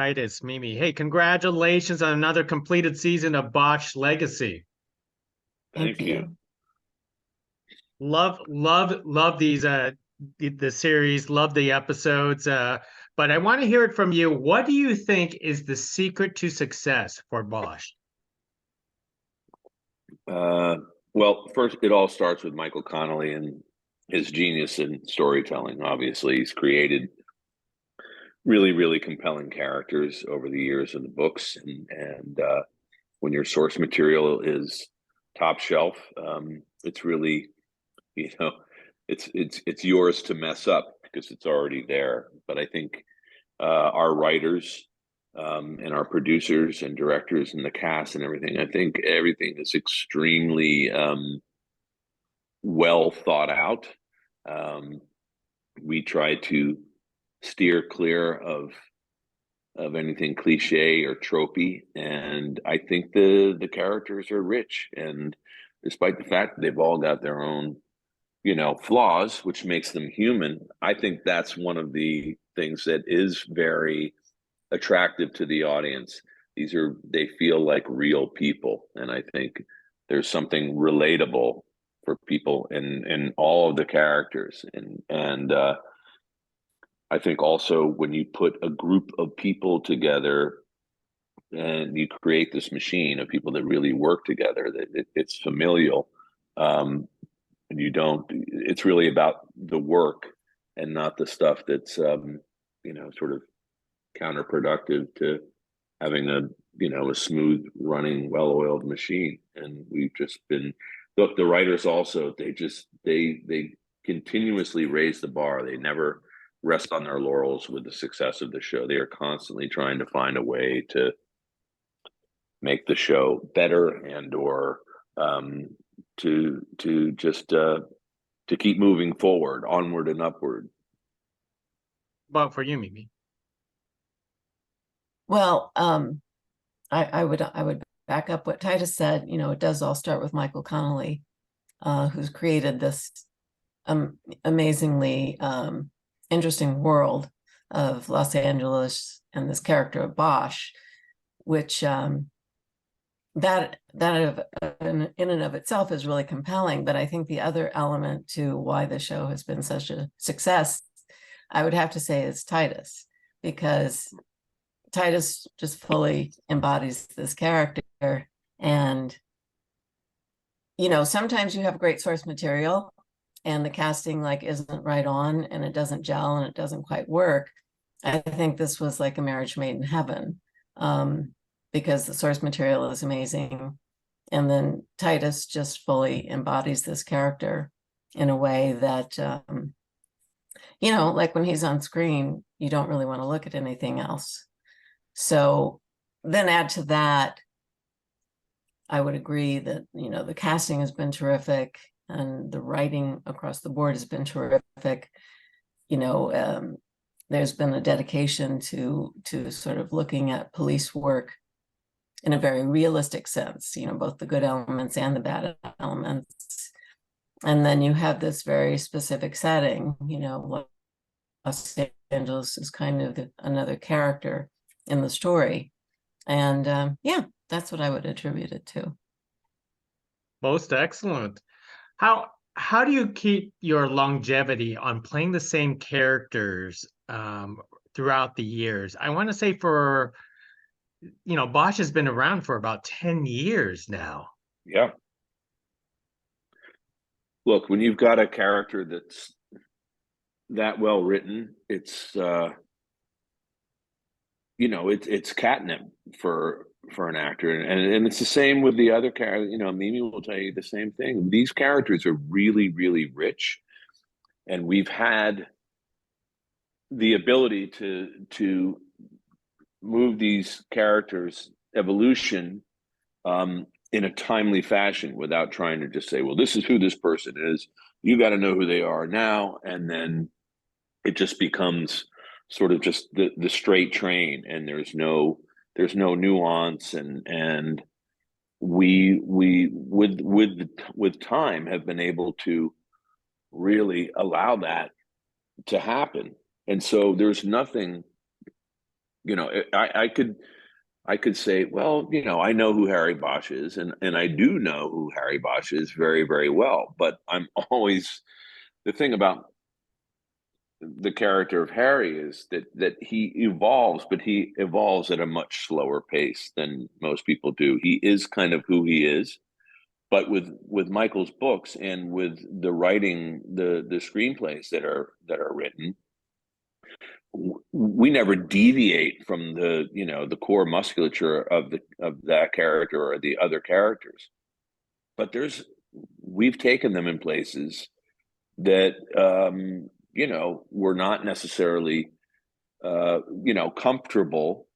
Titus, Mimi. Hey, congratulations on another completed season of Bosch Legacy. Thank you. Love these the series, love the episodes. But I want to hear it from you. What do you think is the secret to success for Bosch? Well, first, it all starts with Michael Connelly and his genius in storytelling. Obviously, he's created really compelling characters over the years in the books, and when your source material is top shelf, it's really, you know, it's yours to mess up because it's already there. But I think our writers and our producers and directors and the cast and everything, I think everything is extremely well thought out. We try to steer clear of anything cliche or tropey, and I think the characters are rich, and despite the fact that they've all got their own, you know, flaws, which makes them human, I think that's one of the things that is very attractive to the audience. They feel like real people, and I think there's something relatable for people in all of the characters, and I think also when you put a group of people together and you create this machine of people that really work together, that it's familial, and it's really about the work and not the stuff that's sort of counterproductive to having a smooth running, well-oiled machine. And we've just been, look, the writers also, they continuously raise the bar. They never rest on their laurels with the success of the show. They are constantly trying to find a way to make the show better and or to keep moving forward, onward and upward. About for you, Mimi. Well, I would back up what Titus said. You know, it does all start with Michael Connelly, who's created this amazingly interesting world of Los Angeles and this character of Bosch, which that in and of itself is really compelling. But I think the other element to why the show has been such a success, I would have to say, is Titus, because Titus just fully embodies this character. And, you know, sometimes you have great source material and the casting like isn't right on and it doesn't gel and it doesn't quite work. I think this was like a marriage made in heaven, because the source material is amazing. And then Titus just fully embodies this character in a way that, you know, like when he's on screen, you don't really want to look at anything else. So then add to that, I would agree that, you know, the casting has been terrific and the writing across the board has been terrific. You know, there's been a dedication to sort of looking at police work in a very realistic sense, you know, both the good elements and the bad elements. And then you have this very specific setting, you know, Los Angeles is kind of another character in the story. And yeah, that's what I would attribute it to. Most excellent. How do you keep your longevity on playing the same characters throughout the years? I want to say Bosch has been around for about 10 years now. Yeah. Look, when you've got a character that's that well written, it's it's catnip for an actor, and it's the same with the other character. You know, Mimi will tell you the same thing. These characters are really rich, and we've had the ability to move these characters' evolution in a timely fashion without trying to just say, well, this is who this person is. You got to know who they are now, and then it just becomes sort of just the straight train, and there's no nuance, and we with time have been able to really allow that to happen. And so there's nothing you know, I could say, well, you know, I know who Harry Bosch is, and I do know who Harry Bosch is very, very well. But I'm always, the thing about the character of Harry is that he evolves, but he evolves at a much slower pace than most people do. He is kind of who he is, but with Michael's books and with the writing, the screenplays that are written, we never deviate from the, you know, the core musculature of that character or the other characters. But we've taken them in places that you know, were not necessarily you know, comfortable,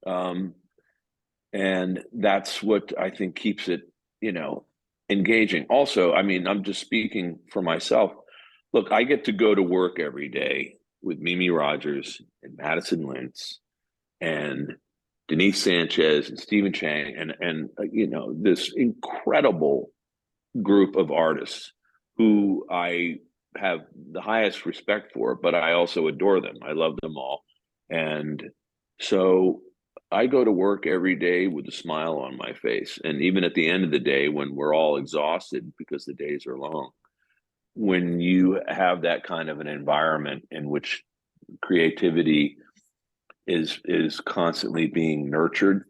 and that's what I think keeps it, you know, engaging. Also, I mean, I'm just speaking for myself. Look, I get to go to work every day with Mimi Rogers and Madison Lintz and Denise Sanchez and Stephen Chang and you know, this incredible group of artists who I have the highest respect for, but I also adore them. I love them all. And so I go to work every day with a smile on my face. And even at the end of the day, when we're all exhausted because the days are long, when you have that kind of an environment in which creativity is constantly being nurtured,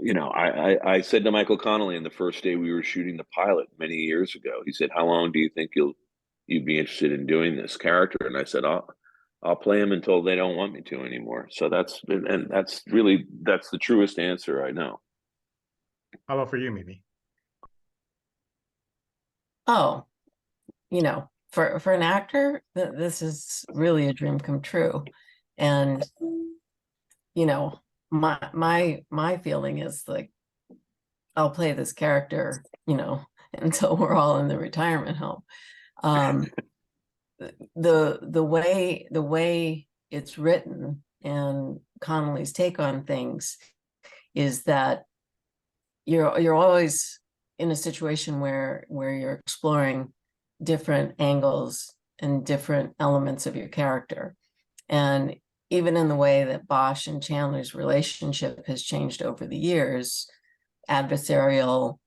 you know, I said to Michael Connelly in the first day we were shooting the pilot many years ago, he said, how long do you think you'd be interested in doing this character? And I said, I'll play him until they don't want me to anymore. So that's the truest answer I know. How about for you, Mimi? Oh, you know, for an actor, this is really a dream come true. And, you know, my feeling is like, I'll play this character, you know, until we're all in the retirement home. The way it's written and Connolly's take on things is that you're always in a situation where you're exploring different angles and different elements of your character. And even in the way that Bosch and Chandler's relationship has changed over the years, adversarial,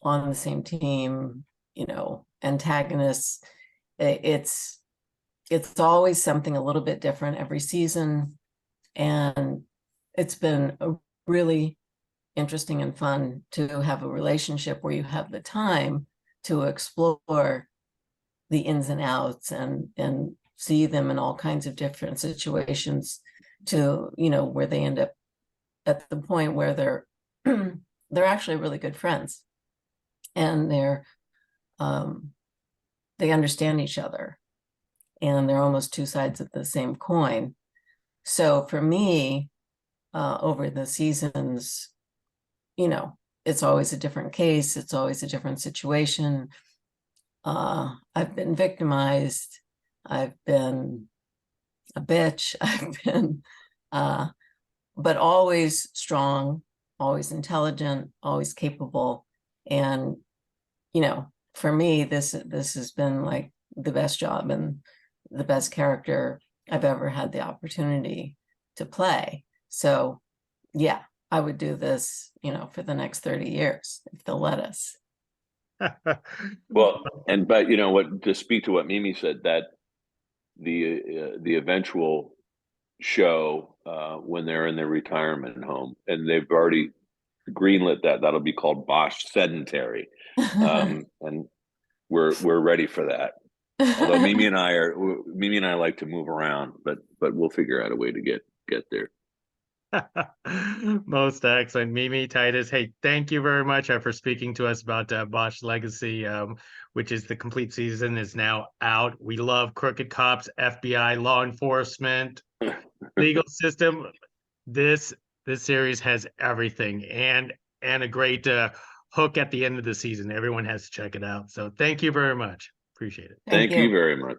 on the same team, you know, antagonists, it's always something a little bit different every season. And it's been a really interesting and fun to have a relationship where you have the time to explore the ins and outs and see them in all kinds of different situations, to, you know, where they end up at the point where they're they're actually really good friends, and they understand each other, and they're almost two sides of the same coin. So for me, over the seasons, you know, it's always a different case. It's always a different situation. I've been victimized. I've been a bitch. I've been, but always strong, always intelligent, always capable. And, you know, for me, this has been like the best job and the best character I've ever had the opportunity to play. So yeah, I would do this, you know, for the next 30 years if they'll let us. Well, but you know what, to speak to what Mimi said, that the eventual show, when they're in their retirement home, and they've already greenlit that'll be called Bosch Sedentary, and we're ready for that. Although Mimi and I like to move around, but we'll figure out a way to get there. Most excellent. Mimi, Titus, hey, thank you very much for speaking to us about Bosch Legacy, which is the complete season is now out. We love crooked cops, FBI, law enforcement, legal system. This series has everything, and a great hook at the end of the season. Everyone has to check it out. So thank you very much. Appreciate it. Thank you very much.